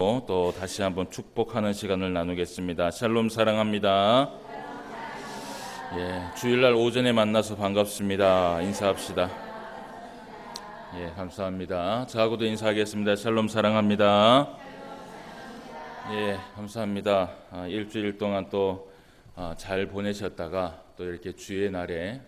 또 다시 한번 축복하는 시간을 나누겠습니다. 샬롬 사랑합니다. 주일날 오전에 만나서 반갑습니다. 인사합시다. 감사합니다. 저하고도 인사하겠습니다. 샬롬 사랑합니다. 감사합니다. 일주일 동안 또 잘 보내셨다가 또 이렇게 주의 날에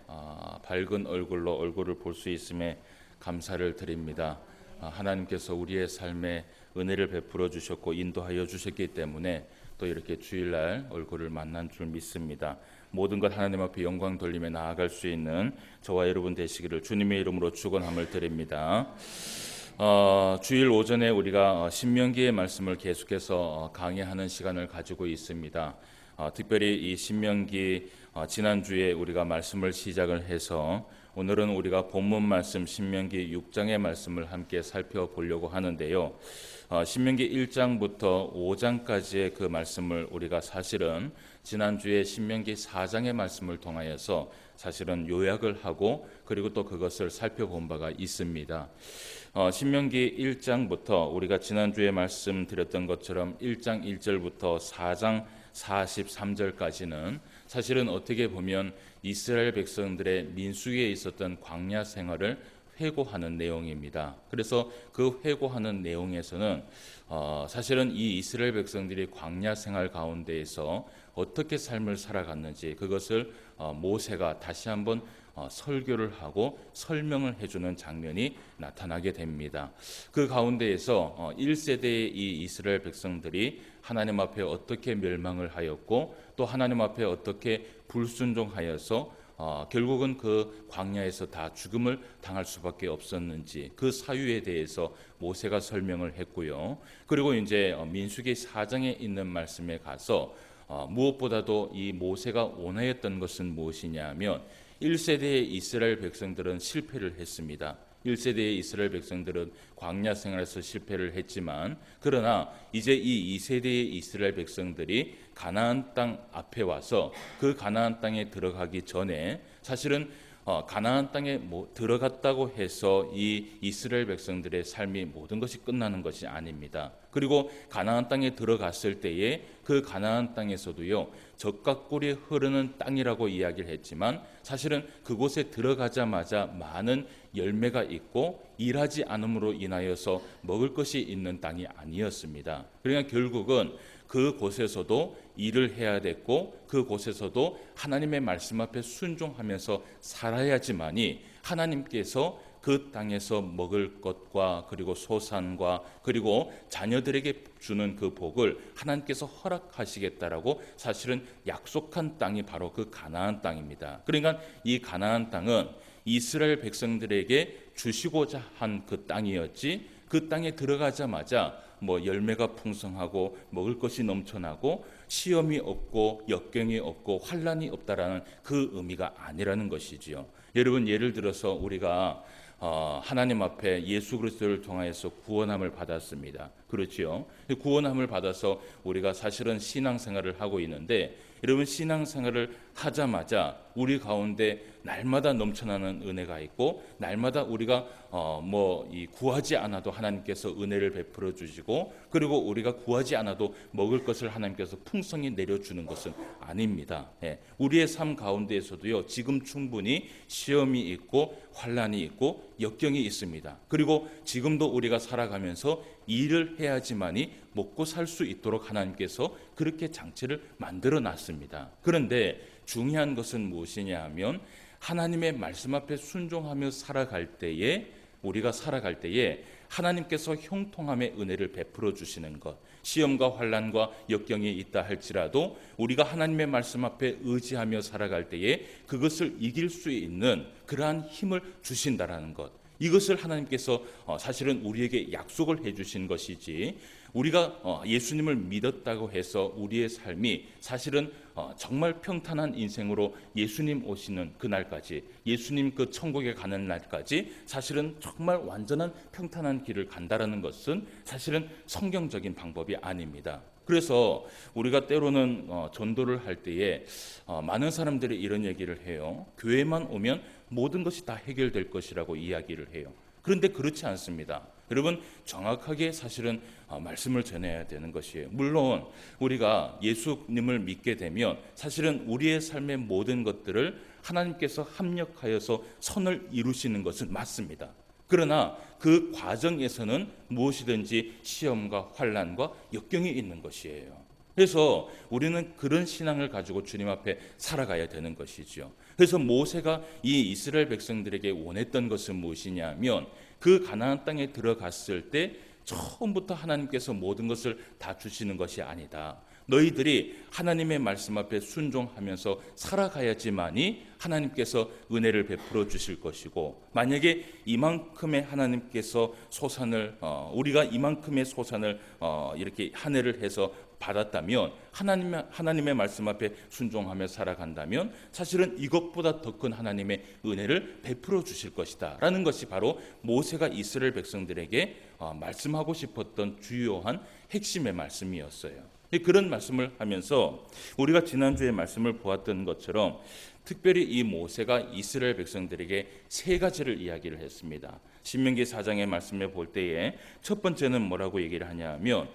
밝은 얼굴로 얼굴을 볼 수 있음에 감사를 드립니다. 하나님께서 우리의 삶에 은혜를 베풀어 주셨고 인도하여 주셨기 때문에 또 이렇게 주일날 얼굴을 만난 줄 믿습니다. 모든 것 하나님 앞에 영광 돌리며 나아갈 수 있는 저와 여러분 되시기를 주님의 이름으로 축원함을 드립니다. 주일 오전에 우리가 신명기의 말씀을 계속해서 강의하는 시간을 가지고 있습니다. 특별히 이 신명기 지난주에 우리가 말씀을 시작을 해서 오늘은 우리가 본문 말씀 신명기 6장의 말씀을 함께 살펴보려고 하는데요. 신명기 1장부터 5장까지의 그 말씀을 우리가 사실은 지난주에 신명기 4장의 말씀을 통하여서 사실은 요약을 하고 그리고 또 그것을 살펴본 바가 있습니다. 신명기 1장부터 우리가 지난주에 말씀드렸던 것처럼 1장 1절부터 4장 43절까지는 사실은 어떻게 보면 이스라엘 백성들의 민수기에 있었던 광야 생활을 회고하는 내용입니다. 그래서 그 회고하는 내용에서는 사실은 이 이스라엘 백성들이 광야 생활 가운데에서 어떻게 삶을 살아갔는지 그것을 모세가 다시 한번 설교를 하고 설명을 해주는 장면이 나타나게 됩니다. 그 가운데에서 1세대의 이 이스라엘 백성들이 하나님 앞에 어떻게 멸망을 하였고 또 하나님 앞에 어떻게 불순종하여서 결국은 그 광야에서 다 죽음을 당할 수밖에 없었는지 그 사유에 대해서 모세가 설명을 했고요. 그리고 이제 민수기 4장에 있는 말씀에 가서 무엇보다도 이 모세가 원하였던 것은 무엇이냐 하면 1세대의 이스라엘 백성들은 실패를 했습니다. 1세대의 이스라엘 백성들은 광야 생활에서 실패를 했지만 그러나 이제 이 2세대의 이스라엘 백성들이 가나안 땅 앞에 와서 그 가나안 땅에 들어가기 전에 사실은 가나안 땅에 들어갔다고 해서 이 이스라엘 백성들의 삶이 모든 것이 끝나는 것이 아닙니다. 그리고 가나안 땅에 들어갔을 때에 그 가나안 땅에서도요 젖과 꿀이 흐르는 땅이라고 이야기를 했지만 사실은 그곳에 들어가자마자 많은 열매가 있고 일하지 않음으로 인하여서 먹을 것이 있는 땅이 아니었습니다. 그러니까 결국은 그곳에서도 일을 해야 됐고 그곳에서도 하나님의 말씀 앞에 순종하면서 살아야지만이 하나님께서 그 땅에서 먹을 것과 그리고 소산과 그리고 자녀들에게 주는 그 복을 하나님께서 허락하시겠다라고 사실은 약속한 땅이 바로 그 가나안 땅입니다. 그러니까 이 가나안 땅은 이스라엘 백성들에게 주시고자 한 그 땅이었지 그 땅에 들어가자마자 열매가 풍성하고 먹을 것이 넘쳐나고 시험이 없고 역경이 없고 환난이 없다라는 그 의미가 아니라는 것이지요. 여러분 예를 들어서 우리가 하나님 앞에 예수 그리스도를 통하여서 구원함을 받았습니다. 그렇지요. 구원함을 받아서 우리가 사실은 신앙생활을 하고 있는데 여러분 신앙생활을 하자마자 우리 가운데 날마다 넘쳐나는 은혜가 있고 날마다 우리가 구하지 않아도 하나님께서 은혜를 베풀어 주시고 그리고 우리가 구하지 않아도 먹을 것을 하나님께서 풍성히 내려주는 것은 아닙니다. 우리의 삶 가운데에서도요 지금 충분히 시험이 있고 환난이 있고 역경이 있습니다. 그리고 지금도 우리가 살아가면서 일을 해야지만이 먹고 살 수 있도록 하나님께서 그렇게 장치를 만들어 놨습니다. 그런데 중요한 것은 무엇이냐 하면 하나님의 말씀 앞에 순종하며 우리가 살아갈 때에 하나님께서 형통함의 은혜를 베풀어 주시는 것, 시험과 환난과 역경이 있다 할지라도 우리가 하나님의 말씀 앞에 의지하며 살아갈 때에 그것을 이길 수 있는 그러한 힘을 주신다라는 것, 이것을 하나님께서 사실은 우리에게 약속을 해주신 것이지 우리가 예수님을 믿었다고 해서 우리의 삶이 사실은 정말 평탄한 인생으로 예수님 오시는 그날까지 예수님 그 천국에 가는 날까지 사실은 정말 완전한 평탄한 길을 간다라는 것은 사실은 성경적인 방법이 아닙니다. 그래서 우리가 때로는 전도를 할 때에 많은 사람들이 이런 얘기를 해요. 교회만 오면 모든 것이 다 해결될 것이라고 이야기를 해요. 그런데 그렇지 않습니다. 여러분 정확하게 사실은 말씀을 전해야 되는 것이에요. 물론 우리가 예수님을 믿게 되면 사실은 우리의 삶의 모든 것들을 하나님께서 합력하여서 선을 이루시는 것은 맞습니다. 그러나 그 과정에서는 무엇이든지 시험과 환난과 역경이 있는 것이에요. 그래서 우리는 그런 신앙을 가지고 주님 앞에 살아가야 되는 것이죠. 그래서 모세가 이 이스라엘 백성들에게 원했던 것은 무엇이냐면 그 가나안 땅에 들어갔을 때 처음부터 하나님께서 모든 것을 다 주시는 것이 아니다. 너희들이 하나님의 말씀 앞에 순종하면서 살아가야지만이 하나님께서 은혜를 베풀어 주실 것이고, 만약에 이만큼의 하나님께서 소산을 우리가 이만큼의 소산을 이렇게 한 해를 해서 받았다면, 하나님의 말씀 앞에 순종하며 살아간다면 사실은 이것보다 더 큰 하나님의 은혜를 베풀어 주실 것이다 라는 것이 바로 모세가 이스라엘 백성들에게 말씀하고 싶었던 주요한 핵심의 말씀이었어요. 그런 말씀을 하면서 우리가 지난주에 말씀을 보았던 것처럼 특별히 이 모세가 이스라엘 백성들에게 세 가지를 이야기를 했습니다. 신명기 4장의 말씀을 볼 때에 첫 번째는 뭐라고 얘기를 하냐면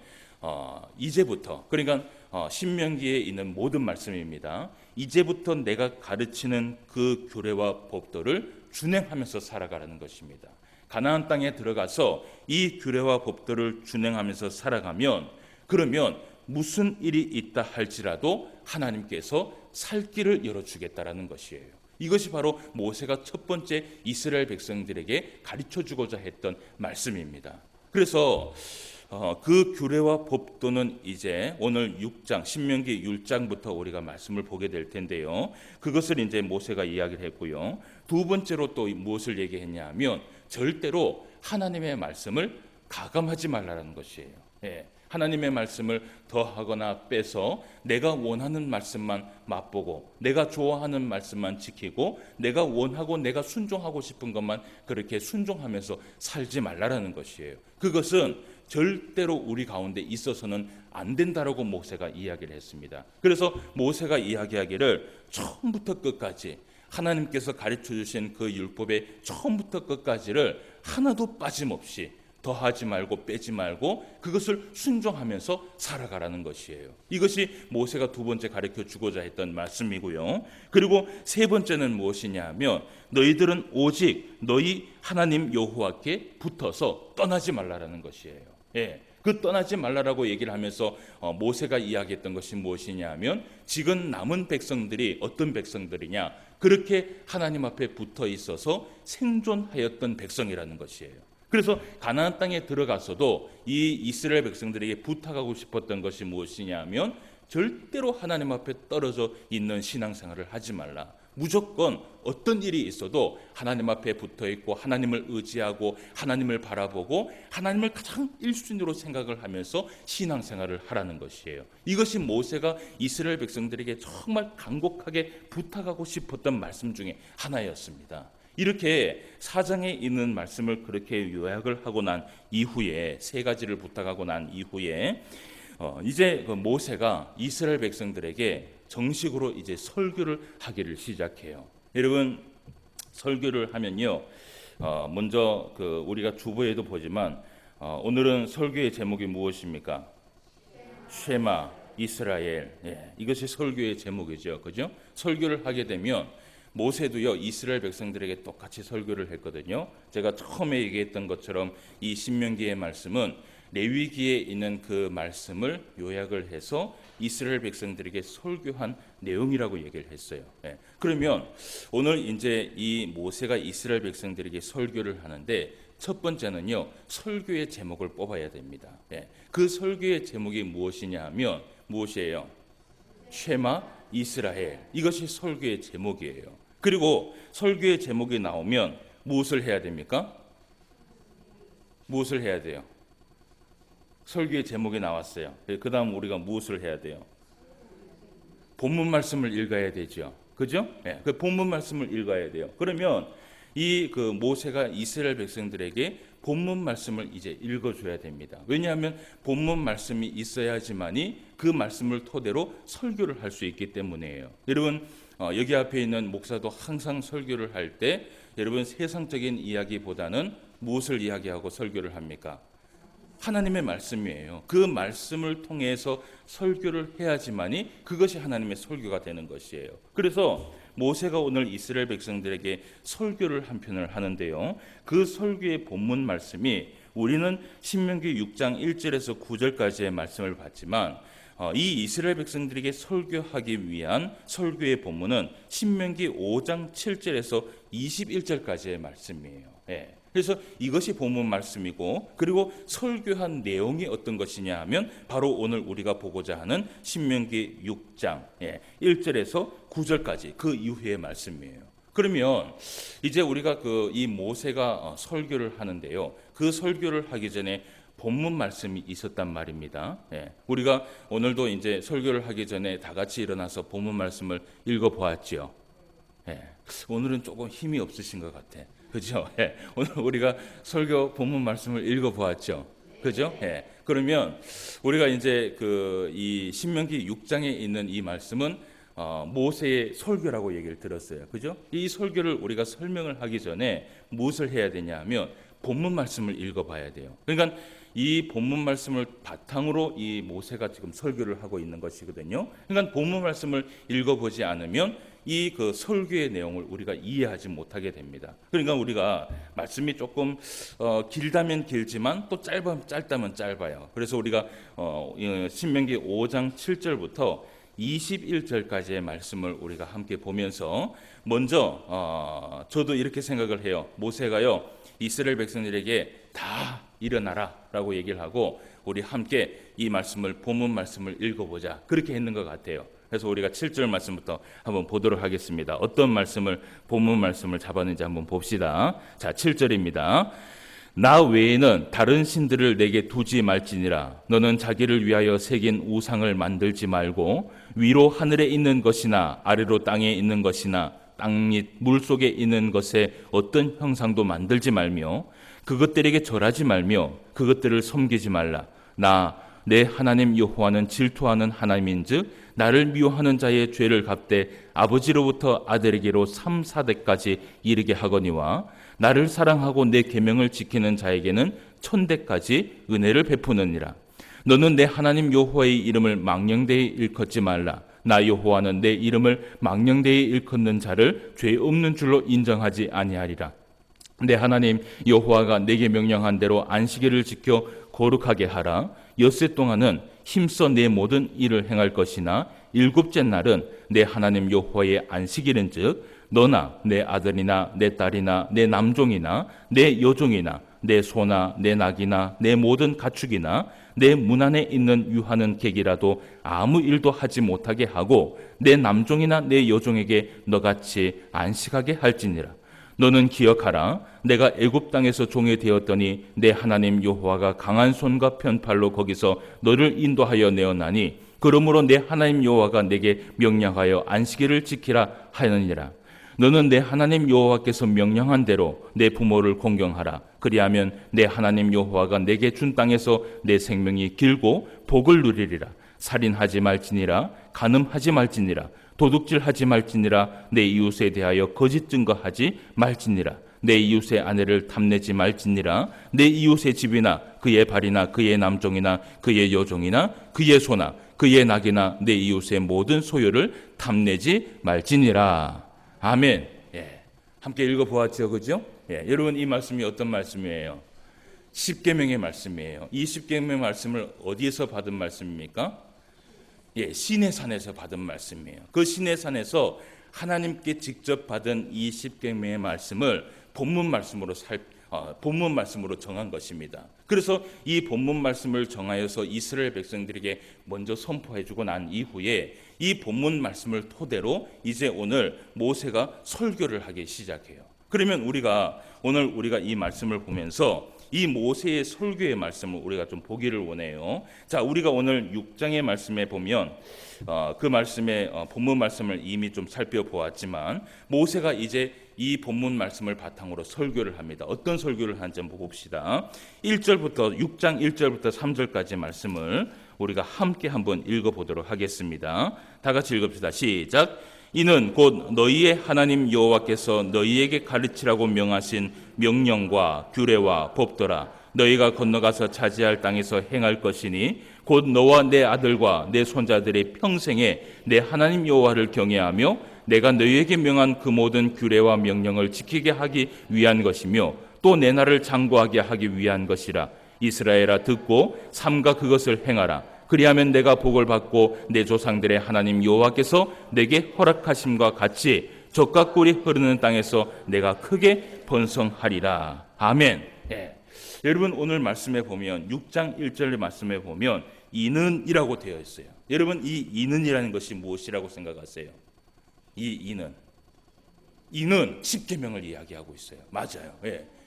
이제부터, 그러니까 신명기에 있는 모든 말씀입니다. 이제부터 내가 가르치는 그 규례와 법도를 준행하면서 살아가라는 것입니다. 가나안 땅에 들어가서 이 규례와 법도를 준행하면서 살아가면, 그러면 무슨 일이 있다 할지라도 하나님께서 살 길을 열어주겠다라는 것이에요. 이것이 바로 모세가 첫 번째 이스라엘 백성들에게 가르쳐주고자 했던 말씀입니다. 그래서 그 규례와 법도는 이제 오늘 6장 신명기 6장부터 우리가 말씀을 보게 될 텐데요. 그것을 이제 모세가 이야기를 했고요. 두 번째로 또 무엇을 얘기했냐면 절대로 하나님의 말씀을 가감하지 말라는 것이에요. 하나님의 말씀을 더하거나 빼서 내가 원하는 말씀만 맛보고 내가 좋아하는 말씀만 지키고 내가 원하고 내가 순종하고 싶은 것만 그렇게 순종하면서 살지 말라라는 것이에요. 그것은 절대로 우리 가운데 있어서는 안 된다라고 모세가 이야기를 했습니다. 그래서 모세가 이야기하기를 처음부터 끝까지 하나님께서 가르쳐 주신 그 율법의 처음부터 끝까지를 하나도 빠짐없이 더하지 말고 빼지 말고 그것을 순종하면서 살아가라는 것이에요. 이것이 모세가 두 번째 가르쳐 주고자 했던 말씀이고요. 그리고 세 번째는 무엇이냐 하면 너희들은 오직 너희 하나님 여호와께 붙어서 떠나지 말라라는 것이에요. 그 떠나지 말라라고 얘기를 하면서 모세가 이야기했던 것이 무엇이냐 하면 지금 남은 백성들이 어떤 백성들이냐, 그렇게 하나님 앞에 붙어 있어서 생존하였던 백성이라는 것이에요. 그래서 가나안 땅에 들어가서도 이 이스라엘 백성들에게 부탁하고 싶었던 것이 무엇이냐 하면 절대로 하나님 앞에 떨어져 있는 신앙생활을 하지 말라. 무조건 어떤 일이 있어도 하나님 앞에 붙어 있고 하나님을 의지하고 하나님을 바라보고 하나님을 가장 1순위로 생각을 하면서 신앙생활을 하라는 것이에요. 이것이 모세가 이스라엘 백성들에게 정말 간곡하게 부탁하고 싶었던 말씀 중에 하나였습니다. 이렇게 사장에 있는 말씀을 그렇게 요약을 하고 난 이후에 세 가지를 부탁하고 난 이후에 이제 그 모세가 이스라엘 백성들에게 정식으로 이제 설교를 하기를 시작해요. 여러분 설교를 하면요, 먼저 그 우리가 주보에도 보지만 오늘은 설교의 제목이 무엇입니까? 쉐마 이스라엘. 이것이 설교의 제목이죠, 그죠? 설교를 하게 되면 모세도요 이스라엘 백성들에게 똑같이 설교를 했거든요. 제가 처음에 얘기했던 것처럼 이 신명기의 말씀은 레위기에 있는 그 말씀을 요약을 해서 이스라엘 백성들에게 설교한 내용이라고 얘기를 했어요. 그러면 오늘 이제 이 모세가 이스라엘 백성들에게 설교를 하는데 첫 번째는요 설교의 제목을 뽑아야 됩니다. 그 설교의 제목이 무엇이냐 하면 무엇이에요? 쉐마 이스라엘. 이것이 설교의 제목이에요. 그리고 설교의 제목이 나오면 무엇을 해야 됩니까? 무엇을 해야 돼요? 설교의 제목이 나왔어요. 그 다음 우리가 무엇을 해야 돼요? 본문 말씀을 읽어야 되죠. 그죠? 그 본문 말씀을 읽어야 돼요. 그러면 이 그 모세가 이스라엘 백성들에게 본문 말씀을 이제 읽어줘야 됩니다. 왜냐하면 본문 말씀이 있어야지만이 그 말씀을 토대로 설교를 할 수 있기 때문이에요. 여러분 여기 앞에 있는 목사도 항상 설교를 할 때 여러분 세상적인 이야기보다는 무엇을 이야기하고 설교를 합니까? 하나님의 말씀이에요. 그 말씀을 통해서 설교를 해야지만이 그것이 하나님의 설교가 되는 것이에요. 그래서 모세가 오늘 이스라엘 백성들에게 설교를 한 편을 하는데요. 그 설교의 본문 말씀이 우리는 신명기 6장 1절에서 9절까지의 말씀을 봤지만 이 이스라엘 백성들에게 설교하기 위한 설교의 본문은 신명기 5장 7절에서 21절까지의 말씀이에요. 그래서 이것이 본문 말씀이고, 그리고 설교한 내용이 어떤 것이냐 하면 바로 오늘 우리가 보고자 하는 신명기 6장 1절에서 9절까지 그 이후의 말씀이에요. 그러면 이제 우리가 이 모세가 설교를 하는데요. 그 설교를 하기 전에 본문 말씀이 있었단 말입니다. 우리가 오늘도 이제 설교를 하기 전에 다 같이 일어나서 본문 말씀을 읽어 보았지요. 오늘은 조금 힘이 없으신 것 같아. 그죠? 오늘 우리가 설교 본문 말씀을 읽어 보았죠. 그죠? 그러면 우리가 이제 이 신명기 6장에 있는 이 말씀은 모세의 설교라고 얘기를 들었어요. 그죠? 이 설교를 우리가 설명을 하기 전에 무엇을 해야 되냐 하면 본문 말씀을 읽어 봐야 돼요. 그러니까 이 본문 말씀을 바탕으로 이 모세가 지금 설교를 하고 있는 것이거든요. 그러니까 본문 말씀을 읽어 보지 않으면 이 설교의 내용을 우리가 이해하지 못하게 됩니다. 그러니까 우리가 말씀이 조금 길다면 길지만 또 짧다면 짧아요. 그래서 우리가 신명기 5장 7절부터 21절까지의 말씀을 우리가 함께 보면서 먼저 저도 이렇게 생각을 해요. 모세가요 이스라엘 백성들에게 다 일어나라 라고 얘기를 하고 우리 함께 이 말씀을 본문 말씀을 읽어보자 그렇게 했는 것 같아요. 그래서 우리가 7절 말씀부터 한번 보도록 하겠습니다. 어떤 말씀을 본문 말씀을 잡았는지 한번 봅시다. 자, 7절입니다. 나 외에는 다른 신들을 내게 두지 말지니라. 너는 자기를 위하여 새긴 우상을 만들지 말고 위로 하늘에 있는 것이나 아래로 땅에 있는 것이나 땅밑 물속에 있는 것에 어떤 형상도 만들지 말며 그것들에게 절하지 말며 그것들을 섬기지 말라. 나 내 하나님 여호와는 질투하는 하나님인즉 나를 미워하는 자의 죄를 갚되 아버지로부터 아들에게로 3, 4대까지 이르게 하거니와 나를 사랑하고 내 계명을 지키는 자에게는 1000대까지 은혜를 베푸느니라. 너는 내 하나님 여호와의 이름을 망령되이 일컫지 말라. 나 여호와는 내 이름을 망령되이 일컫는 자를 죄 없는 줄로 인정하지 아니하리라. 내 하나님 여호와가 내게 명령한 대로 안식일을 지켜 거룩하게 하라. 엿새 동안은 힘써 내 모든 일을 행할 것이나 일곱째 날은 내 하나님 여호와의 안식일인즉 너나 내 아들이나 내 딸이나 내 남종이나 내 여종이나 내 소나 내 낙이나 내 모든 가축이나 내 문 안에 있는 유하는 객이라도 아무 일도 하지 못하게 하고 내 남종이나 내 여종에게 너같이 안식하게 할지니라. 너는 기억하라. 내가 애굽 땅에서 종이 되었더니 내 하나님 여호와가 강한 손과 편팔로 거기서 너를 인도하여 내어나니 그러므로 내 하나님 여호와가 내게 명령하여 안식일을 지키라 하느니라. 너는 내 하나님 여호와께서 명령한 대로 내 부모를 공경하라. 그리하면 내 하나님 여호와가 내게 준 땅에서 내 생명이 길고 복을 누리리라. 살인하지 말지니라. 간음하지 말지니라. 도둑질하지 말지니라. 내 이웃에 대하여 거짓 증거하지 말지니라. 내 이웃의 아내를 탐내지 말지니라. 내 이웃의 집이나 그의 발이나 그의 남종이나 그의 여종이나 그의 소나 그의 낙이나 내 이웃의 모든 소유를 탐내지 말지니라. 아멘. 함께 읽어보았죠, 그죠? 여러분 이 말씀이 어떤 말씀이에요? 십계명의 말씀이에요. 이 십계명의 말씀을 어디에서 받은 말씀입니까? 시내산에서 받은 말씀이에요. 그 시내산에서 하나님께 직접 받은 이 십계명의 말씀을 본문 말씀으로 정한 것입니다. 그래서 이 본문 말씀을 정하여서 이스라엘 백성들에게 먼저 선포해주고 난 이후에 이 본문 말씀을 토대로 이제 오늘 모세가 설교를 하기 시작해요. 그러면 오늘 우리가 이 말씀을 보면서 이 모세의 설교의 말씀을 우리가 좀 보기를 원해요. 자, 우리가 오늘 6장의 말씀에 보면 그 말씀의 본문 말씀을 이미 좀 살펴보았지만 모세가 이제 이 본문 말씀을 바탕으로 설교를 합니다. 어떤 설교를 하는지 한번 봅시다. 6장 1절부터 3절까지 말씀을 우리가 함께 한번 읽어보도록 하겠습니다. 다 같이 읽읍시다. 시작. 이는 곧 너희의 하나님 여호와께서 너희에게 가르치라고 명하신 명령과 규례와 법도라. 너희가 건너가서 차지할 땅에서 행할 것이니 곧 너와 내 아들과 내 손자들의 평생에 내 하나님 여호와를 경외하며 내가 너희에게 명한 그 모든 규례와 명령을 지키게 하기 위한 것이며 또 내 나라를 장구하게 하기 위한 것이라. 이스라엘아 듣고 삼가 그것을 행하라. 그리하면 내가 복을 받고 내 조상들의 하나님 여호와께서 내게 허락하심과 같이 젖과 꿀이 흐르는 땅에서 내가 크게 번성하리라. 아멘. 여러분 오늘 말씀에 보면 6장 1절 말씀에 보면 이는이라고 되어 있어요. 여러분 이 이는이라는 것이 무엇이라고 생각하세요? 이는 십계명을 이야기하고 있어요. 맞아요.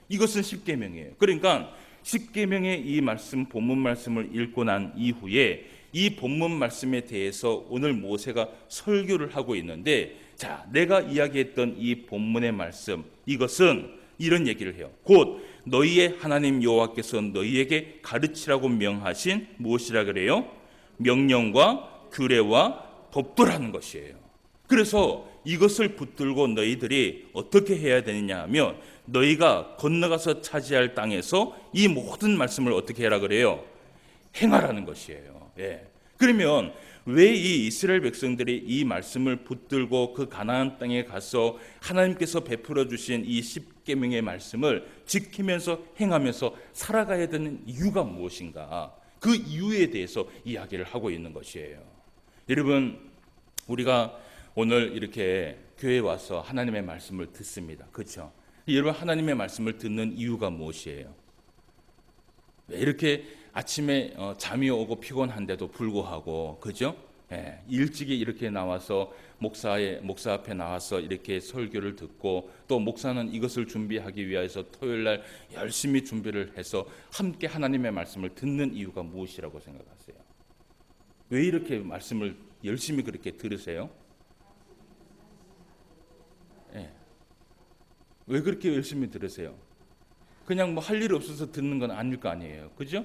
이것은 십계명이에요. 그러니까 십계명의 이 말씀, 본문 말씀을 읽고 난 이후에 이 본문 말씀에 대해서 오늘 모세가 설교를 하고 있는데, 자, 내가 이야기했던 이 본문의 말씀, 이것은 이런 얘기를 해요. 곧 너희의 하나님 여호와께서 너희에게 가르치라고 명하신 무엇이라 그래요? 명령과 규례와 법도라는 것이에요. 그래서 이것을 붙들고 너희들이 어떻게 해야 되느냐 하면 너희가 건너가서 차지할 땅에서 이 모든 말씀을 어떻게 해라 그래요? 행하라는 것이에요. 그러면 왜 이 이스라엘 백성들이 이 말씀을 붙들고 그 가나안 땅에 가서 하나님께서 베풀어 주신 이 십계명의 말씀을 지키면서 행하면서 살아가야 되는 이유가 무엇인가? 그 이유에 대해서 이야기를 하고 있는 것이에요. 여러분, 우리가 오늘 이렇게 교회에 와서 하나님의 말씀을 듣습니다. 그렇죠? 여러분 하나님의 말씀을 듣는 이유가 무엇이에요? 왜 이렇게 아침에 잠이 오고 피곤한데도 불구하고, 그죠? 일찍이 이렇게 나와서 목사 앞에 나와서 이렇게 설교를 듣고, 또 목사는 이것을 준비하기 위해서 토요일 날 열심히 준비를 해서 함께 하나님의 말씀을 듣는 이유가 무엇이라고 생각하세요? 왜 이렇게 말씀을 열심히 그렇게 들으세요? 왜 그렇게 열심히 들으세요? 그냥 뭐 할 일 없어서 듣는 건 아닐 거 아니에요. 그죠?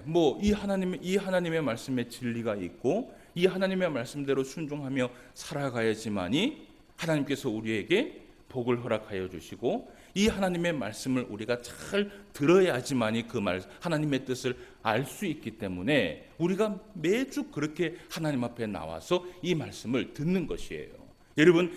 뭐 이 하나님의 말씀에 진리가 있고 이 하나님의 말씀대로 순종하며 살아가야지만이 하나님께서 우리에게 복을 허락하여 주시고, 이 하나님의 말씀을 우리가 잘 들어야지만이 그 하나님의 뜻을 알 수 있기 때문에 우리가 매주 그렇게 하나님 앞에 나와서 이 말씀을 듣는 것이에요. 여러분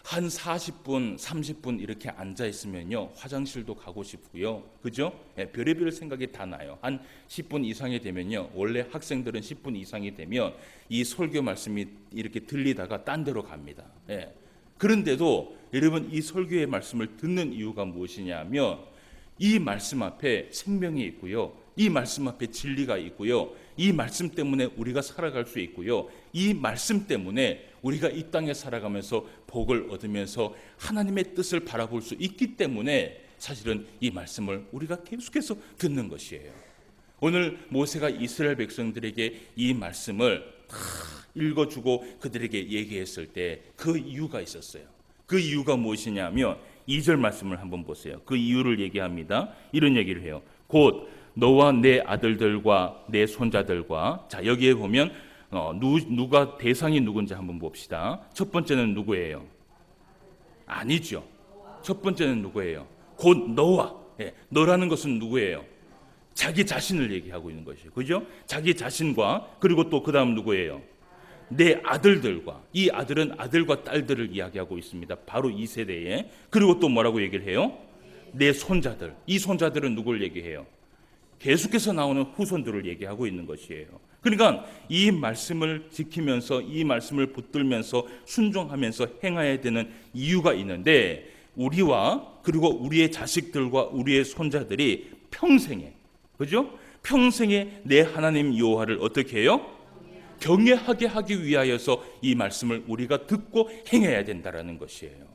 한 40분, 30분 이렇게 앉아 있으면요, 화장실도 가고 싶고요, 그죠? 별의별 생각이 다 나요. 한 10분 이상이 되면요, 원래 학생들은 10분 이상이 되면 이 설교 말씀이 이렇게 들리다가 딴 데로 갑니다. 그런데도 여러분 이 설교의 말씀을 듣는 이유가 무엇이냐면 이 말씀 앞에 생명이 있고요, 이 말씀 앞에 진리가 있고요, 이 말씀 때문에 우리가 살아갈 수 있고요, 이 말씀 때문에 우리가 이 땅에 살아가면서 복을 얻으면서 하나님의 뜻을 바라볼 수 있기 때문에 사실은 이 말씀을 우리가 계속해서 듣는 것이에요. 오늘 모세가 이스라엘 백성들에게 이 말씀을 다 읽어주고 그들에게 얘기했을 때 그 이유가 있었어요. 그 이유가 무엇이냐면 2절 말씀을 한번 보세요. 그 이유를 얘기합니다. 이런 얘기를 해요. 곧 너와 내 아들들과 내 손자들과, 자 여기에 보면 누가 대상이 누군지 한번 봅시다. 첫 번째는 누구예요? 아니죠. 첫 번째는 누구예요? 곧 너와. 너라는 것은 누구예요? 자기 자신을 얘기하고 있는 것이에요. 그죠? 자기 자신과, 그리고 또 그 다음 누구예요? 내 아들들과. 이 아들은 아들과 딸들을 이야기하고 있습니다. 바로 이 세대에. 그리고 또 뭐라고 얘기를 해요? 내 손자들. 이 손자들은 누굴 얘기해요? 계속해서 나오는 후손들을 얘기하고 있는 것이에요. 그러니까 이 말씀을 지키면서 이 말씀을 붙들면서 순종하면서 행해야 되는 이유가 있는데, 우리와 그리고 우리의 자식들과 우리의 손자들이 평생에, 그죠? 평생에 내 하나님 여호와를 어떻게 해요? 경외하게 하기 위하여서 이 말씀을 우리가 듣고 행해야 된다라는 것이에요.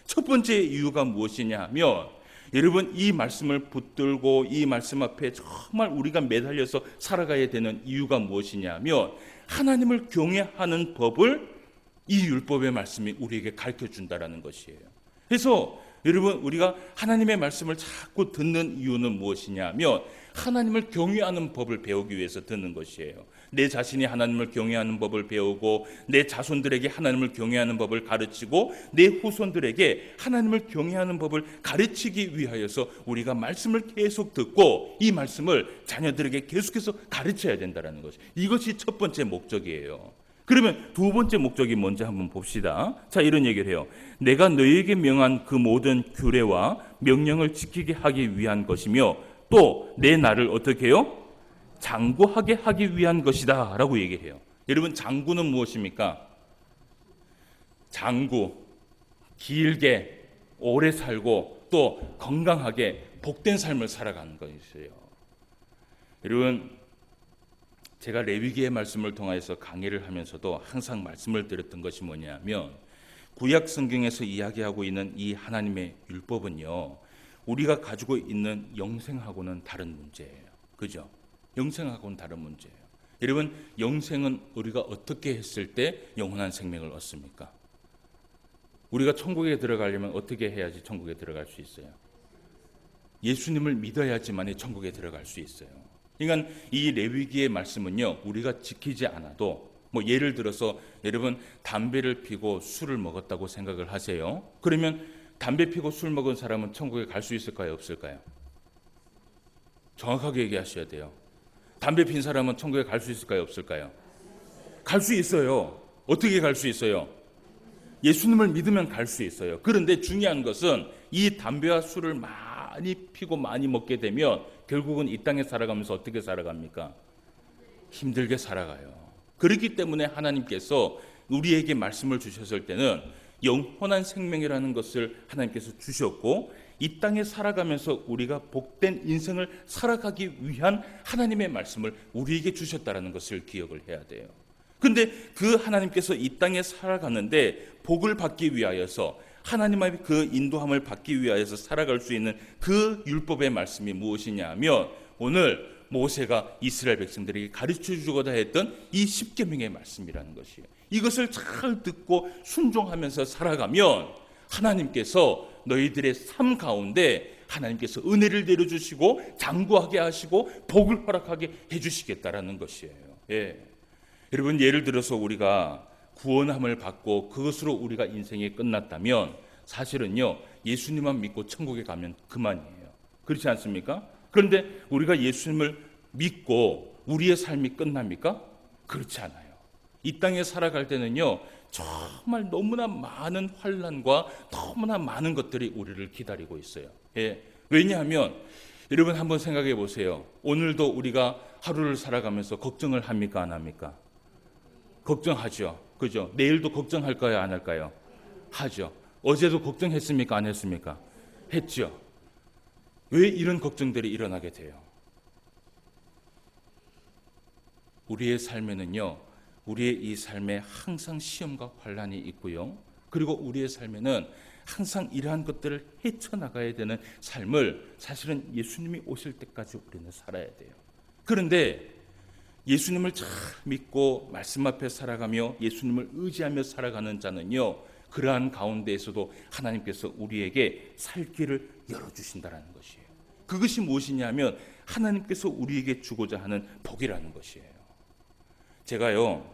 첫 번째 이유가 무엇이냐 하면, 여러분 이 말씀을 붙들고 이 말씀 앞에 정말 우리가 매달려서 살아가야 되는 이유가 무엇이냐 하면, 하나님을 경외하는 법을 이 율법의 말씀이 우리에게 가르쳐 준다라는 것이에요. 그래서 여러분, 우리가 하나님의 말씀을 자꾸 듣는 이유는 무엇이냐면 하나님을 경외하는 법을 배우기 위해서 듣는 것이에요. 내 자신이 하나님을 경외하는 법을 배우고 내 자손들에게 하나님을 경외하는 법을 가르치고 내 후손들에게 하나님을 경외하는 법을 가르치기 위하여서 우리가 말씀을 계속 듣고 이 말씀을 자녀들에게 계속해서 가르쳐야 된다는 것이, 이것이 첫 번째 목적이에요. 그러면 두 번째 목적이 뭔지 한번 봅시다. 자, 이런 얘기를 해요. 내가 너희에게 명한 그 모든 규례와 명령을 지키게 하기 위한 것이며 또 내 나를 어떻게 해요? 장구하게 하기 위한 것이다 라고 얘기를 해요. 여러분, 장구는 무엇입니까? 장구, 길게 오래 살고 또 건강하게 복된 삶을 살아가는 것이에요. 여러분, 제가 레위기의 말씀을 통해서 강의를 하면서도 항상 말씀을 드렸던 것이 뭐냐면 구약 성경에서 이야기하고 있는 이 하나님의 율법은요, 우리가 가지고 있는 영생하고는 다른 문제예요. 그죠? 영생하고는 다른 문제예요. 여러분, 영생은 우리가 어떻게 했을 때 영원한 생명을 얻습니까? 우리가 천국에 들어가려면 어떻게 해야지 천국에 들어갈 수 있어요? 예수님을 믿어야지만 천국에 들어갈 수 있어요. 그러니까 이 레위기의 말씀은요, 우리가 지키지 않아도, 뭐 예를 들어서 여러분 담배를 피고 술을 먹었다고 생각을 하세요. 그러면 담배 피고 술 먹은 사람은 천국에 갈 수 있을까요, 없을까요? 정확하게 얘기하셔야 돼요. 담배 핀 사람은 천국에 갈 수 있을까요, 없을까요? 갈 수 있어요. 어떻게 갈 수 있어요? 예수님을 믿으면 갈 수 있어요. 그런데 중요한 것은 이 담배와 술을 많이 피고 많이 먹게 되면 결국은 이 땅에 살아가면서 어떻게 살아갑니까? 힘들게 살아가요. 그렇기 때문에 하나님께서 우리에게 말씀을 주셨을 때는 영원한 생명이라는 것을 하나님께서 주셨고, 이 땅에 살아가면서 우리가 복된 인생을 살아가기 위한 하나님의 말씀을 우리에게 주셨다는 것을 기억을 해야 돼요. 그런데 그 하나님께서 이 땅에 살아가는데 복을 받기 위하여서, 하나님의 그 인도함을 받기 위하여서 살아갈 수 있는 그 율법의 말씀이 무엇이냐 하면 오늘 모세가 이스라엘 백성들에게 가르쳐 주고자 했던 이 십계명의 말씀이라는 것이에요. 이것을 잘 듣고 순종하면서 살아가면 하나님께서 너희들의 삶 가운데 하나님께서 은혜를 내려주시고 장구하게 하시고 복을 허락하게 해주시겠다라는 것이에요. 예. 여러분, 예를 들어서 우리가 구원함을 받고 그것으로 우리가 인생이 끝났다면 사실은요, 예수님만 믿고 천국에 가면 그만이에요. 그렇지 않습니까? 그런데 우리가 예수님을 믿고 우리의 삶이 끝납니까? 그렇지 않아요. 이 땅에 살아갈 때는요, 정말 너무나 많은 환난과 너무나 많은 것들이 우리를 기다리고 있어요. 예. 왜냐하면 여러분 한번 생각해 보세요. 오늘도 우리가 하루를 살아가면서 걱정을 합니까, 안 합니까? 걱정하죠. 그죠? 내일도 걱정할까요, 안 할까요? 하죠. 어제도 걱정했습니까, 안 했습니까? 했죠. 왜 이런 걱정들이 일어나게 돼요? 우리의 삶에는요, 우리의 이 삶에 항상 시험과 환난이 있고요, 그리고 우리의 삶에는 항상 이러한 것들을 헤쳐나가야 되는 삶을 사실은 예수님이 오실 때까지 우리는 살아야 돼요. 그런데 예수님을 잘 믿고 말씀 앞에 살아가며 예수님을 의지하며 살아가는 자는요, 그러한 가운데에서도 하나님께서 우리에게 살 길을 열어주신다는 것이에요. 그것이 무엇이냐면 하나님께서 우리에게 주고자 하는 복이라는 것이에요. 제가요,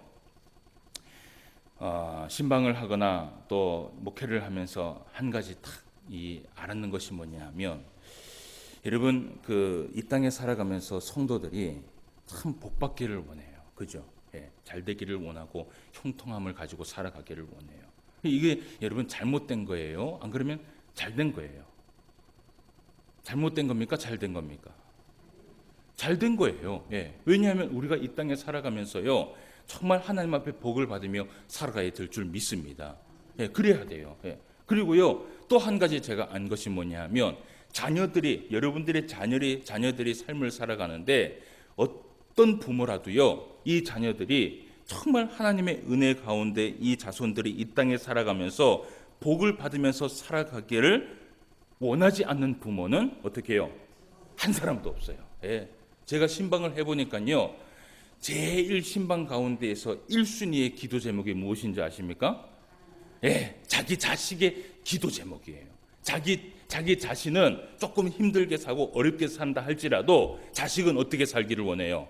신방을 하거나 또 목회를 하면서 한 가지 딱 알았는 것이 뭐냐면, 여러분 이 땅에 살아가면서 성도들이 참 복받기를 원해요. 그죠? 예, 잘 되기를 원하고 형통함을 가지고 살아가기를 원해요. 이게 여러분 잘못된 거예요? 안 그러면 잘된 거예요? 잘못된 겁니까? 잘된 겁니까? 잘된 거예요. 예. 왜냐하면 우리가 이 땅에 살아가면서요, 정말 하나님 앞에 복을 받으며 살아가야 될 줄 믿습니다. 예, 그래야 돼요. 예. 그리고요, 또 한 가지 제가 안 것이 뭐냐면 여러분들의 자녀들이 삶을 살아가는데 어떤 부모라도요, 이 자녀들이 정말 하나님의 은혜 가운데 이 자손들이 이 땅에 살아가면서 복을 받으면서 살아가기를 원하지 않는 부모는 어떻게 해요? 한 사람도 없어요. 예. 제가 신방을 해보니까요, 제일 신방 가운데에서 1순위의 기도 제목이 무엇인지 아십니까? 예, 자기 자식의 기도 제목이에요. 자기 자신은 조금 힘들게 사고 어렵게 산다 할지라도 자식은 어떻게 살기를 원해요?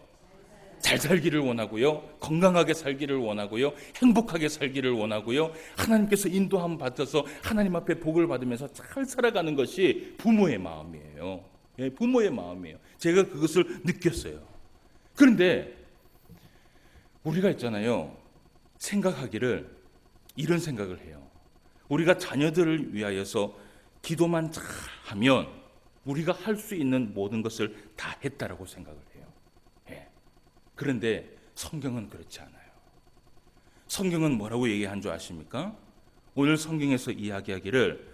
잘 살기를 원하고요, 건강하게 살기를 원하고요, 행복하게 살기를 원하고요, 하나님께서 인도함 받아서 하나님 앞에 복을 받으면서 잘 살아가는 것이 부모의 마음이에요. 예, 부모의 마음이에요. 제가 그것을 느꼈어요. 그런데 우리가 있잖아요, 생각하기를 이런 생각을 해요. 우리가 자녀들을 위하여서 기도만 잘 하면 우리가 할 수 있는 모든 것을 다 했다라고 생각을 해요. 예. 그런데 성경은 그렇지 않아요. 성경은 뭐라고 얘기한 줄 아십니까? 오늘 성경에서 이야기하기를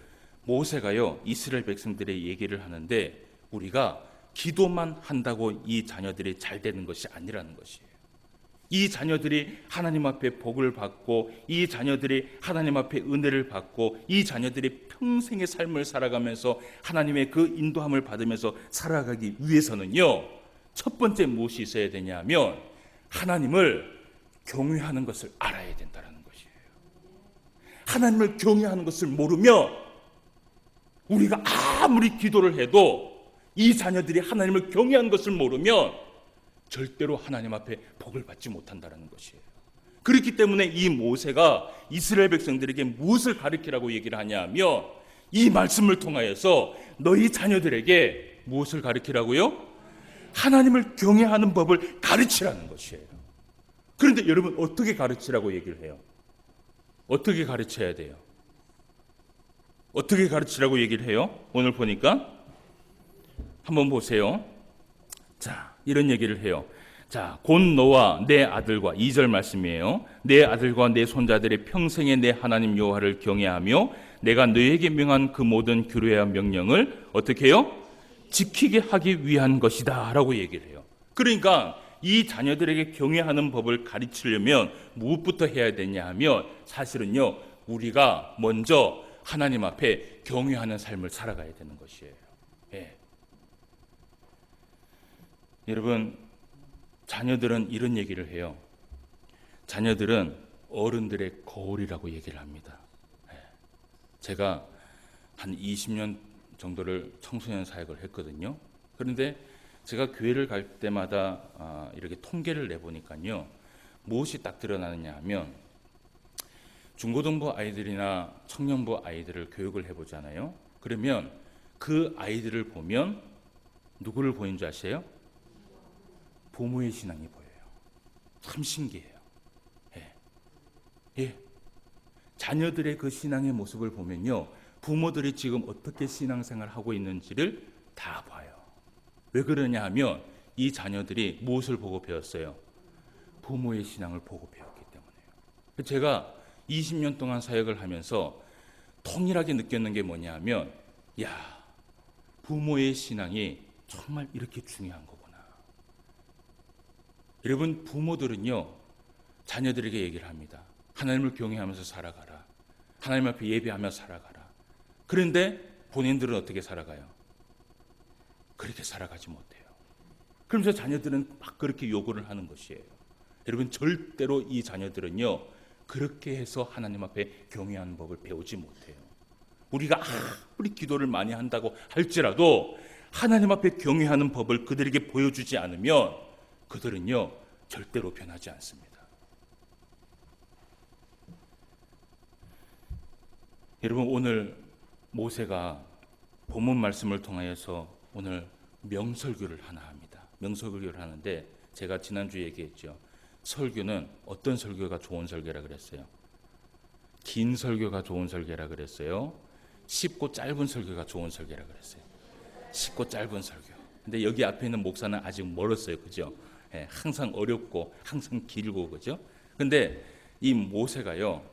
모세가요, 이스라엘 백성들의 얘기를 하는데 우리가 기도만 한다고 이 자녀들이 잘 되는 것이 아니라는 것이에요. 이 자녀들이 하나님 앞에 복을 받고, 이 자녀들이 하나님 앞에 은혜를 받고, 이 자녀들이 평생의 삶을 살아가면서 하나님의 그 인도함을 받으면서 살아가기 위해서는요, 첫 번째 무엇이 있어야 되냐면 하나님을 경외하는 것을 알아야 된다는 것이에요. 하나님을 경외하는 것을 모르면 우리가 아무리 기도를 해도 이 자녀들이 하나님을 경외하는 것을 모르면 절대로 하나님 앞에 복을 받지 못한다는 것이에요. 그렇기 때문에 이 모세가 이스라엘 백성들에게 무엇을 가르치라고 얘기를 하냐면 이 말씀을 통하여서 너희 자녀들에게 무엇을 가르치라고요? 하나님을 경외하는 법을 가르치라는 것이에요. 그런데 여러분, 어떻게 가르치라고 얘기를 해요? 어떻게 가르쳐야 돼요? 어떻게 가르치라고 얘기를 해요? 오늘 보니까 한번 보세요. 자, 이런 얘기를 해요. 자, 곧 너와 내 아들과, 2절 말씀이에요. 내 아들과 내 손자들의 평생에 내 하나님 여호와를 경외하며 내가 너에게 명한 그 모든 규례와 명령을 어떻게 해요? 지키게 하기 위한 것이다 라고 얘기를 해요. 그러니까 이 자녀들에게 경외하는 법을 가르치려면 무엇부터 해야 되냐 하면 사실은요, 우리가 먼저 하나님 앞에 경외하는 삶을 살아가야 되는 것이에요. 예. 여러분, 자녀들은 이런 얘기를 해요. 자녀들은 어른들의 거울이라고 얘기를 합니다. 제가 한 20년 정도를 청소년 사역을 했거든요. 그런데 제가 교회를 갈 때마다 이렇게 통계를 내보니까요, 무엇이 딱 드러나느냐 하면 중고등부 아이들이나 청년부 아이들을 교육을 해보잖아요. 그러면 그 아이들을 보면 누구를 보이는 줄 아세요? 부모의 신앙이 보여요. 참 신기해요. 예. 예. 자녀들의 그 신앙의 모습을 보면요, 부모들이 지금 어떻게 신앙생활을 하고 있는지를 다 봐요. 왜 그러냐 하면 이 자녀들이 무엇을 보고 배웠어요? 부모의 신앙을 보고 배웠기 때문에요. 제가 20년 동안 사역을 하면서 통일하게 느꼈는 게 뭐냐 하면, 야, 부모의 신앙이 정말 이렇게 중요한 거구나. 여러분, 부모들은요, 자녀들에게 얘기를 합니다. 하나님을 경외하면서 살아가라. 하나님 앞에 예배하며 살아가라. 그런데 본인들은 어떻게 살아가요? 그렇게 살아가지 못해요. 그러면서 자녀들은 막 그렇게 요구를 하는 것이에요. 여러분, 절대로 이 자녀들은요, 그렇게 해서 하나님 앞에 경외하는 법을 배우지 못해요. 우리가 아무리 기도를 많이 한다고 할지라도 하나님 앞에 경외하는 법을 그들에게 보여주지 않으면 그들은요, 절대로 변하지 않습니다. 여러분, 오늘 모세가 본문 말씀을 통하여서 오늘 명설교를 하나 합니다. 명설교를 하는데 제가 지난주에 얘기했죠. 설교는 어떤 설교가 좋은 설교라 그랬어요? 긴 설교가 좋은 설교라 그랬어요? 쉽고 짧은 설교가 좋은 설교라 그랬어요? 쉽고 짧은 설교. 근데 여기 앞에 있는 목사는 아직 멀었어요. 그죠? 예, 항상 어렵고 항상 길고, 그죠? 근데 이 모세가요,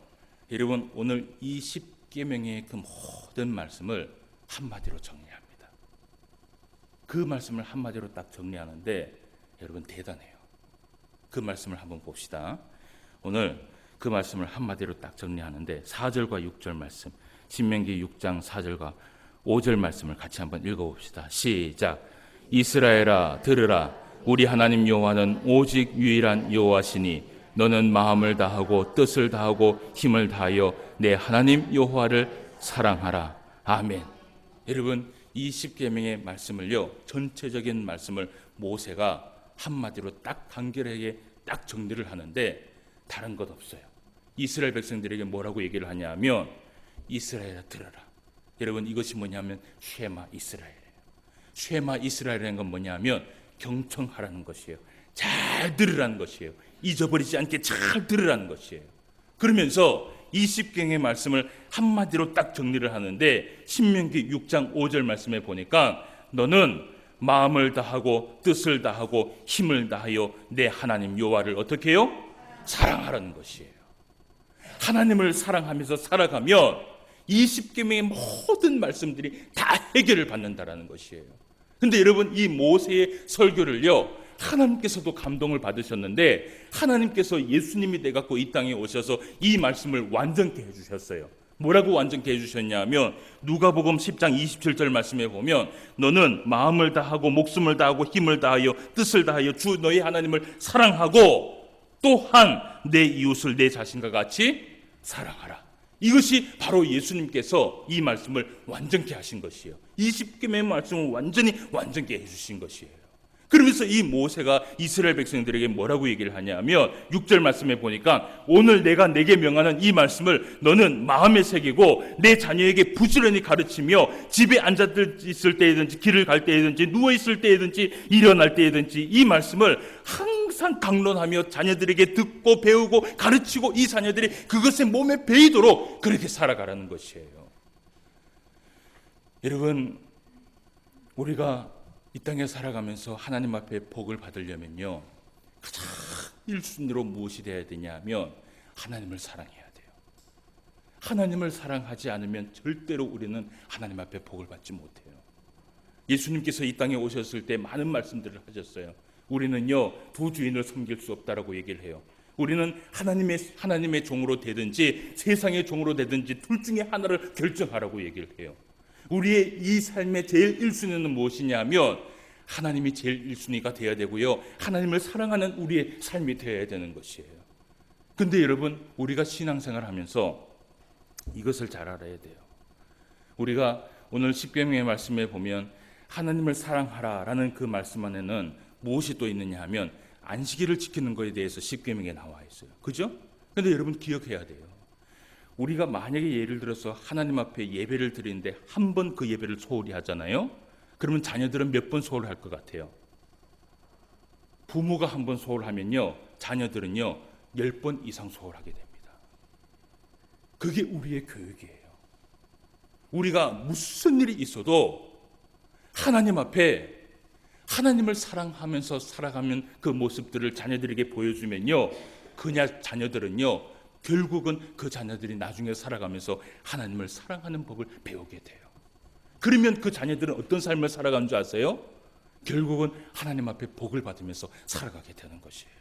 여러분, 오늘 이 10계명의 그 모든 말씀을 한마디로 정리합니다. 그 말씀을 한마디로 딱 정리하는데 여러분, 대단해요. 그 말씀을 한번 봅시다. 오늘 그 말씀을 한마디로 딱 정리하는데 4절과 6절 말씀, 신명기 6장 4절과 5절 말씀을 같이 한번 읽어봅시다. 시작. 이스라엘아, 들으라. 우리 하나님 여호와는 오직 유일한 여호와시니 너는 마음을 다하고 뜻을 다하고 힘을 다하여 내 하나님 여호와를 사랑하라. 아멘. 여러분, 이 십계명의 말씀을요, 전체적인 말씀을 모세가 한마디로 딱 간결하게 딱 정리를 하는데 다른 것 없어요. 이스라엘 백성들에게 뭐라고 얘기를 하냐면, 이스라엘아 들어라. 여러분, 이것이 뭐냐면 쉐마 이스라엘이에요. 쉐마 이스라엘이라는 건 뭐냐면 경청하라는 것이에요. 잘 들으라는 것이에요. 잊어버리지 않게 잘 들으라는 것이에요. 그러면서 이 십계명의 말씀을 한마디로 딱 정리를 하는데, 신명기 6장 5절 말씀에 보니까 너는 마음을 다하고 뜻을 다하고 힘을 다하여 내 하나님 여호와를 어떻게 해요? 사랑하라는 것이에요. 하나님을 사랑하면서 살아가면 이 십계명의 모든 말씀들이 다 해결을 받는다라는 것이에요. 근데 여러분, 이 모세의 설교를요, 하나님께서도 감동을 받으셨는데 하나님께서 예수님이 돼갖고 이 땅에 오셔서 이 말씀을 완전케 해주셨어요. 뭐라고 완전케 해주셨냐면, 누가복음 10장 27절 말씀에 보면 너는 마음을 다하고 목숨을 다하고 힘을 다하여 뜻을 다하여 주 너희 하나님을 사랑하고 또한 내 이웃을 내 자신과 같이 사랑하라. 이것이 바로 예수님께서 이 말씀을 완전케 하신 것이에요. 20계명의 말씀을 완전히 완전케 해주신 것이에요. 그러면서 이 모세가 이스라엘 백성들에게 뭐라고 얘기를 하냐면, 6절 말씀에 보니까 오늘 내가 내게 명하는 이 말씀을 너는 마음에 새기고 내 자녀에게 부지런히 가르치며 집에 앉아 있을 때이든지 길을 갈 때이든지 누워 있을 때이든지 일어날 때이든지 이 말씀을 항상 강론하며 자녀들에게 듣고 배우고 가르치고 이 자녀들이 그것에 몸에 배이도록 그렇게 살아가라는 것이에요. 여러분, 우리가 이 땅에 살아가면서 하나님 앞에 복을 받으려면요, 가장 1순위로 무엇이 되어야 되냐면 하나님을 사랑해야 돼요. 하나님을 사랑하지 않으면 절대로 우리는 하나님 앞에 복을 받지 못해요. 예수님께서 이 땅에 오셨을 때 많은 말씀들을 하셨어요. 우리는요, 두 주인을 섬길 수 없다라고 얘기를 해요. 우리는 하나님의 종으로 되든지 세상의 종으로 되든지 둘 중에 하나를 결정하라고 얘기를 해요. 우리의 이 삶의 제일 1순위는 무엇이냐면 하나님이 제일 1순위가 되어야 되고요, 하나님을 사랑하는 우리의 삶이 되어야 되는 것이에요. 근데 여러분, 우리가 신앙생활 하면서 이것을 잘 알아야 돼요. 우리가 오늘 십계명의 말씀에 보면 하나님을 사랑하라라는 그 말씀 안에는 무엇이 또 있느냐 하면 안식일을 지키는 것에 대해서 십계명에 나와 있어요. 그죠? 근데 여러분 기억해야 돼요. 우리가 만약에 예를 들어서 하나님 앞에 예배를 드리는데 한 번 그 예배를 소홀히 하잖아요. 그러면 자녀들은 몇 번 소홀할 것 같아요? 부모가 한 번 소홀하면요, 자녀들은요 10번 이상 소홀하게 됩니다. 그게 우리의 교육이에요. 우리가 무슨 일이 있어도 하나님 앞에 하나님을 사랑하면서 살아가면 그 모습들을 자녀들에게 보여주면요, 그냥 자녀들은요 결국은 그 자녀들이 나중에 살아가면서 하나님을 사랑하는 법을 배우게 돼요. 그러면 그 자녀들은 어떤 삶을 살아가는 줄 아세요? 결국은 하나님 앞에 복을 받으면서 살아가게 되는 것이에요.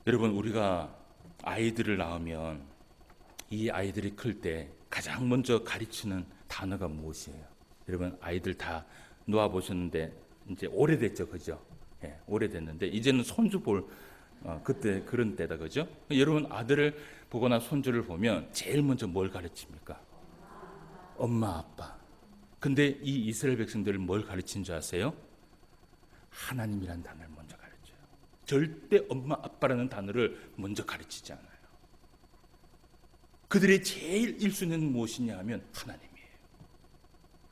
여러분, 우리가 아이들을 낳으면 이 아이들이 클 때 가장 먼저 가르치는 단어가 무엇이에요? 여러분, 아이들 다 놓아보셨는데 이제 오래됐죠, 그죠? 예, 오래됐는데 이제는 손주 볼 그때 그런 때다, 그죠? 여러분, 아들을 보거나 손주를 보면 제일 먼저 뭘 가르칩니까? 엄마, 아빠. 근데 이 이스라엘 백성들을 뭘 가르친 줄 아세요? 하나님이라는 단어를 먼저 가르쳐요. 절대 엄마, 아빠라는 단어를 먼저 가르치지 않아요. 그들의 제일 1순위는 무엇이냐 하면 하나님이에요.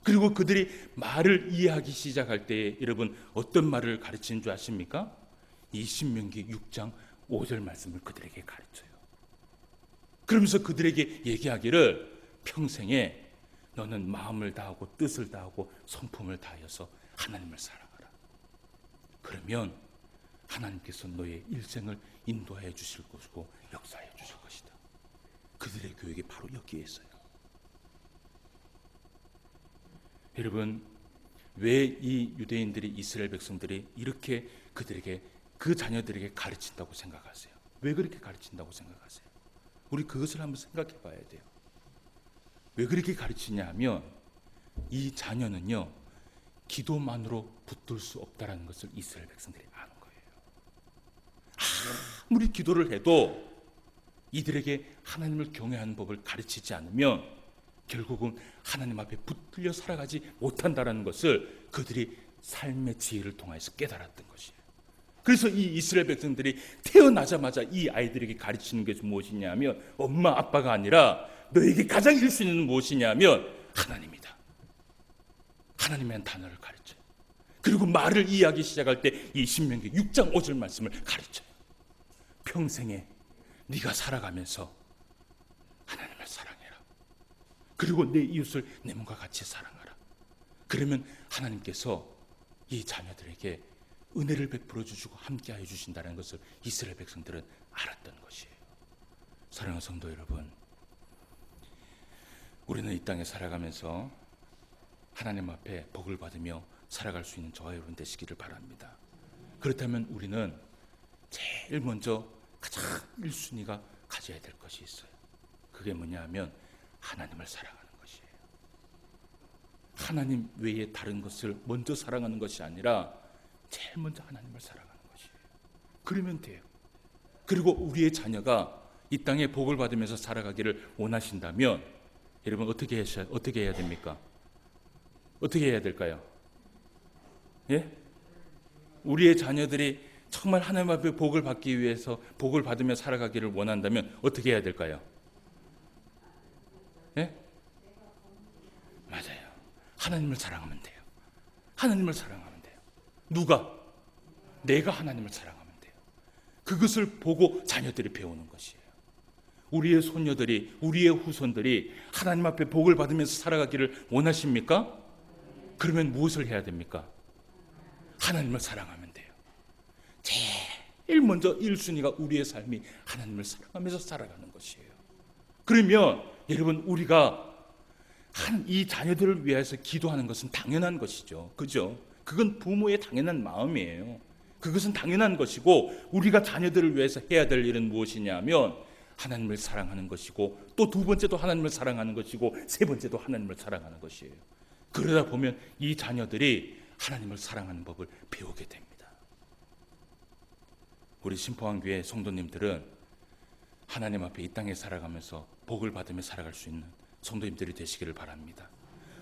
그리고 그들이 말을 이해하기 시작할 때 여러분 어떤 말을 가르치는 줄 아십니까? 이 신명기 6장 5절 말씀을 그들에게 가르쳐요. 그러면서 그들에게 얘기하기를 평생에 너는 마음을 다하고 뜻을 다하고 성품을 다하여서 하나님을 사랑하라. 그러면 하나님께서 너의 일생을 인도하여 주실 것이고 역사해 주실 것이다. 그들의 교육이 바로 여기에 있어요. 여러분, 왜 이 유대인들이 이스라엘 백성들이 이렇게 그들에게 그 자녀들에게 가르친다고 생각하세요? 왜 그렇게 가르친다고 생각하세요? 우리 그것을 한번 생각해 봐야 돼요. 왜 그렇게 가르치냐 하면 이 자녀는요 기도만으로 붙들 수 없다라는 것을 이스라엘 백성들이 아는 거예요. 아무리 기도를 해도 이들에게 하나님을 경외하는 법을 가르치지 않으면 결국은 하나님 앞에 붙들려 살아가지 못한다는 것을 그들이 삶의 지혜를 통해서 깨달았던 것이에요. 그래서 이 이스라엘 백성들이 태어나자마자 이 아이들에게 가르치는 것이 무엇이냐면, 엄마 아빠가 아니라 너에게 가장 1순위는 무엇이냐면 하나님이다. 하나님의 단어를 가르쳐요. 그리고 말을 이해하기 시작할 때 이 신명기 6장 5절 말씀을 가르쳐요. 평생에 네가 살아가면서 하나님을 사랑해라. 그리고 내 이웃을 내 몸과 같이 사랑하라. 그러면 하나님께서 이 자녀들에게 은혜를 베풀어 주시고 함께하여 주신다는 것을 이스라엘 백성들은 알았던 것이에요. 사랑하는 성도 여러분, 우리는 이 땅에 살아가면서 하나님 앞에 복을 받으며 살아갈 수 있는 저와 여러분 되시기를 바랍니다. 그렇다면 우리는 제일 먼저 가장 1순위가 가져야 될 것이 있어요. 그게 뭐냐 하면 하나님을 사랑하는 것이에요. 하나님 외에 다른 것을 먼저 사랑하는 것이 아니라 제일 먼저 하나님을 사랑하는 것이에요. 그러면 돼요. 그리고 우리의 자녀가 이 땅에 복을 받으면서 살아가기를 원하신다면 여러분 어떻게 해야 됩니까? 어떻게 해야 될까요? 예? 우리의 자녀들이 정말 하나님 앞에 복을 받기 위해서 복을 받으며 살아가기를 원한다면 어떻게 해야 될까요? 예? 맞아요. 하나님을 사랑하면 돼요. 하나님을 사랑하면 돼요. 누가? 내가 하나님을 사랑하면 돼요. 그것을 보고 자녀들이 배우는 것이에요. 우리의 손녀들이, 우리의 후손들이 하나님 앞에 복을 받으면서 살아가기를 원하십니까? 그러면 무엇을 해야 됩니까? 하나님을 사랑하면 돼요. 제일 먼저 1순위가 우리의 삶이 하나님을 사랑하면서 살아가는 것이에요. 그러면 여러분 우리가 이 자녀들을 위해서 기도하는 것은 당연한 것이죠. 그죠? 그건 부모의 당연한 마음이에요. 그것은 당연한 것이고, 우리가 자녀들을 위해서 해야 될 일은 무엇이냐면 하나님을 사랑하는 것이고, 또 두 번째도 하나님을 사랑하는 것이고, 세 번째도 하나님을 사랑하는 것이에요. 그러다 보면 이 자녀들이 하나님을 사랑하는 법을 배우게 됩니다. 우리 신포항교회 성도님들은 하나님 앞에 이 땅에 살아가면서 복을 받으며 살아갈 수 있는 성도님들이 되시기를 바랍니다.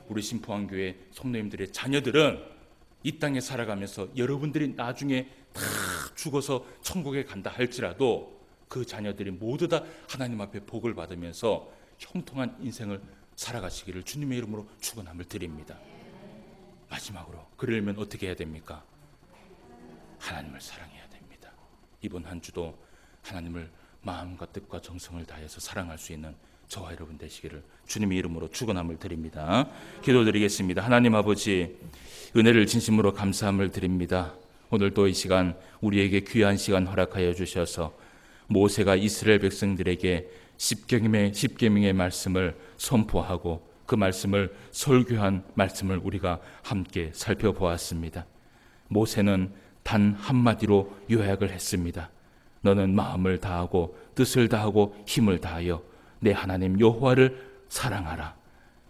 우리 신포항교회 성도님들의 자녀들은 이 땅에 살아가면서 여러분들이 나중에 다 죽어서 천국에 간다 할지라도 그 자녀들이 모두 다 하나님 앞에 복을 받으면서 형통한 인생을 살아가시기를 주님의 이름으로 축원함을 드립니다. 마지막으로 그러려면 어떻게 해야 됩니까? 하나님을 사랑해야 됩니다. 이번 한 주도 하나님을 마음과 뜻과 정성을 다해서 사랑할 수 있는 저와 여러분 되시기를 주님의 이름으로 축원함을 드립니다. 기도드리겠습니다. 하나님 아버지, 은혜를 진심으로 감사함을 드립니다. 오늘도 이 시간 우리에게 귀한 시간 허락하여 주셔서 모세가 이스라엘 백성들에게 십계명의 말씀을 선포하고 그 말씀을 설교한 말씀을 우리가 함께 살펴보았습니다. 모세는 단 한마디로 요약을 했습니다. 너는 마음을 다하고 뜻을 다하고 힘을 다하여 내 하나님 여호와를 사랑하라.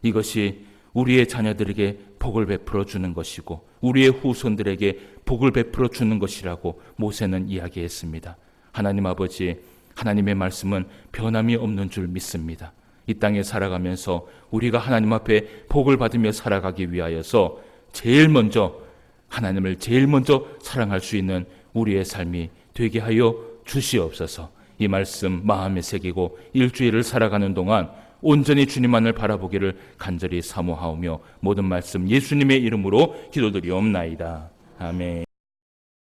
이것이 우리의 자녀들에게 복을 베풀어 주는 것이고 우리의 후손들에게 복을 베풀어 주는 것이라고 모세는 이야기했습니다. 하나님 아버지, 하나님의 말씀은 변함이 없는 줄 믿습니다. 이 땅에 살아가면서 우리가 하나님 앞에 복을 받으며 살아가기 위하여서 제일 먼저 하나님을 제일 먼저 사랑할 수 있는 우리의 삶이 되게 하여 주시옵소서. 이 말씀 마음에 새기고 일주일을 살아가는 동안 온전히 주님만을 바라보기를 간절히 사모하오며 모든 말씀 예수님의 이름으로 기도드리옵나이다. 아멘.